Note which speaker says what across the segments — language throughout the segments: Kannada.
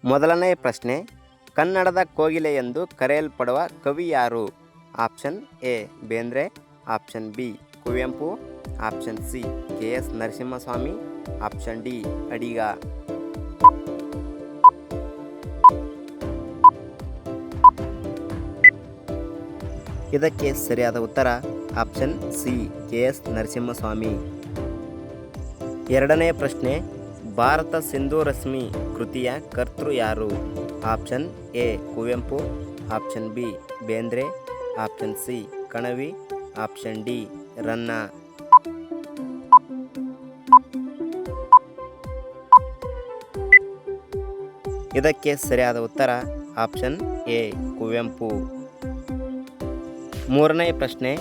Speaker 1: ಮೊದಲನೇ ಪ್ರಶ್ನೆ, ಕನ್ನಡದ ಕೋಗಿಲೆ ಎಂದು ಕರೆಯಲ್ಪಡುವ ಕವಿ ಯಾರು? Option A Bendre, option B Kuvempu, option C K S. Narasimhaswamy, option D Adiga. ಇದಕ್ಕೆ ಸರಿಯಾದ ಉತ್ತರ ಆಪ್ಷನ್ ಸಿ ಕೆ.ಎಸ್. ನರಸಿಂಹಸ್ವಾಮಿ. ಎರಡನೇ ಪ್ರಶ್ನೆ, ಭಾರತ ಸಿಂಧು ರಶ್ಮಿ ಕೃತಿಯ ಕರ್ತೃ ಯಾರು? Option A Kuvempu, option B Bendre, option C Kanavi, option D Ranna. ಇದಕ್ಕೆ ಸರಿಯಾದ ಉತ್ತರ ಆಪ್ಷನ್ ಎ ಕುವೆಂಪು. ಮೂರನೇ ಪ್ರಶ್ನೆ,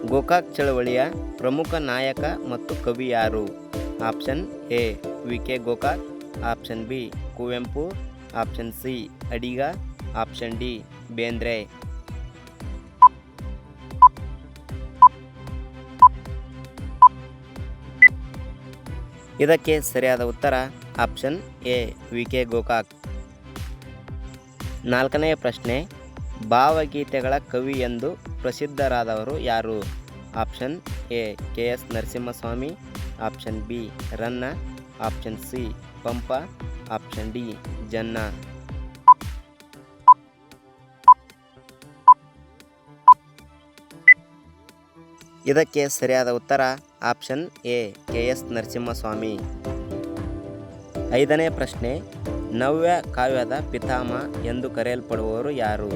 Speaker 1: ಗೋಕಾಕ್ ಚಳವಳಿಯ ಪ್ರಮುಖ ನಾಯಕ ಮತ್ತು ಕವಿ ಯಾರು? Option A VK. Gokak, option B Kuvempu, option C Adiga, option D Bendre. ಇದಕ್ಕೆ ಸರಿಯಾದ ಉತ್ತರ ಆಪ್ಷನ್ ಎ ವಿ.ಕೆ. ಗೋಕಾಕ್. ನಾಲ್ಕನೇ ಪ್ರಶ್ನೆ, ಭಾವಗೀತೆಗಳ ಕವಿ ಎಂದು ಪ್ರಸಿದ್ಧರಾದವರು ಯಾರು? Option A K S. Narasimhaswamy, option B Ranna, option C Pampa, option D Janna. ಇದಕ್ಕೆ ಸರಿಯಾದ ಉತ್ತರ ಆಪ್ಷನ್ ಎ ಕೆ.ಎಸ್. ನರಸಿಂಹಸ್ವಾಮಿ. ಐದನೇ ಪ್ರಶ್ನೆ, ನವ್ಯ ಕಾವ್ಯದ ಪಿತಾಮಹ ಎಂದು ಕರೆಯಲ್ಪಡುವವರು ಯಾರು?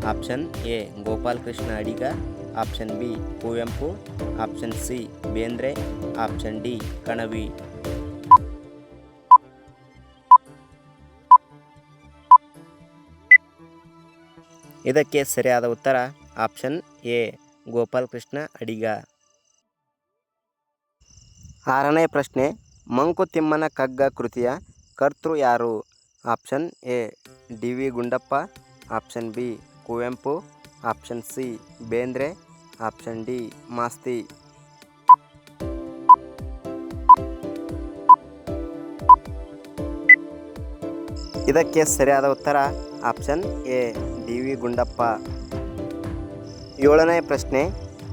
Speaker 1: Option A Gopalakrishna Adiga, option B Kuvempu, option C Bendre, option D Kanavi. ಇದಕ್ಕೆ ಸರಿಯಾದ ಉತ್ತರ ಆಪ್ಷನ್ ಎ ಗೋಪಾಲಕೃಷ್ಣ ಅಡಿಗ. ಆರನೇ ಪ್ರಶ್ನೆ, ಮಂಕುತಿಮ್ಮನ ಕಗ್ಗ ಕೃತಿಯ ಕರ್ತೃ ಯಾರು? Option A D V Gundappa, option B Kuvempu, option C Bendre, option D Masti. ಇದಕ್ಕೆ ಸರಿಯಾದ ಉತ್ತರ option A D V Gundappa. ಏಳನೇ ಪ್ರಶ್ನೆ,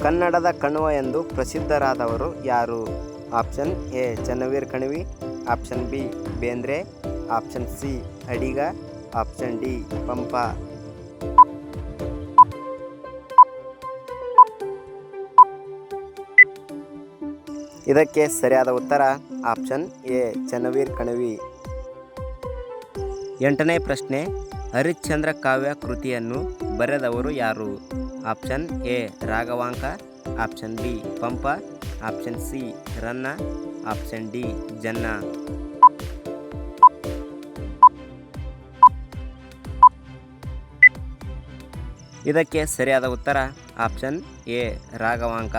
Speaker 1: ಕನ್ನಡದ ಕಣ್ವ ಎಂದು ಪ್ರಸಿದ್ಧರಾದವರು ಯಾರು? Option A Channaveera Kanavi, option B Bendre, option C Adiga, option D Pampa. ಇದಕ್ಕೆ ಸರಿಯಾದ ಉತ್ತರ ಆಪ್ಷನ್ ಎ ಚನ್ನವೀರ ಕಣವಿ. ಎಂಟನೇ ಪ್ರಶ್ನೆ, ಹರಿಶ್ಚಂದ್ರ ಕಾವ್ಯ ಕೃತಿಯನ್ನು ಬರೆದವರು ಯಾರು? Option A Raghavanka, option B Pampa, option C Ranna, option D Janna. ಇದಕ್ಕೆ ಸರಿಯಾದ ಉತ್ತರ ಆಪ್ಷನ್ ಎ ರಾಘವಾಂಕ.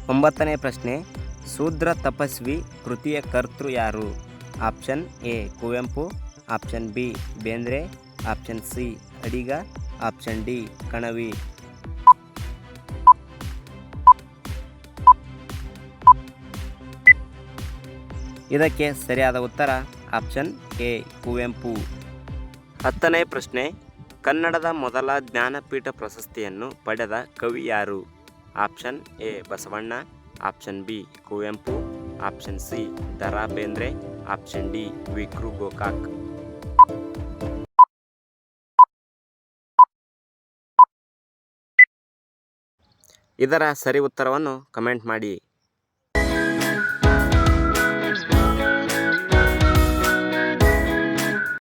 Speaker 1: ಒಂಬತ್ತನೇ ಪ್ರಶ್ನೆ, ಶೂದ್ರ ತಪಸ್ವಿ ಕೃತಿಯ ಕರ್ತೃ ಯಾರು? Option A Kuvempu, option B Bendre, option C Adiga, option D Kanavi. ಇದಕ್ಕೆ ಸರಿಯಾದ ಉತ್ತರ ಆಪ್ಷನ್ ಎ ಕುವೆಂಪು. ಹತ್ತನೇ ಪ್ರಶ್ನೆ, ಕನ್ನಡದ ಮೊದಲ ಜ್ಞಾನಪೀಠ ಪ್ರಶಸ್ತಿಯನ್ನು ಪಡೆದ ಕವಿ ಯಾರು? Option A Basavanna, option B Kuvempu, option C D R Bendre, option D V K. Gokak. ಇದರ ಸರಿ ಉತ್ತರವನ್ನು ಕಮೆಂಟ್ ಮಾಡಿ.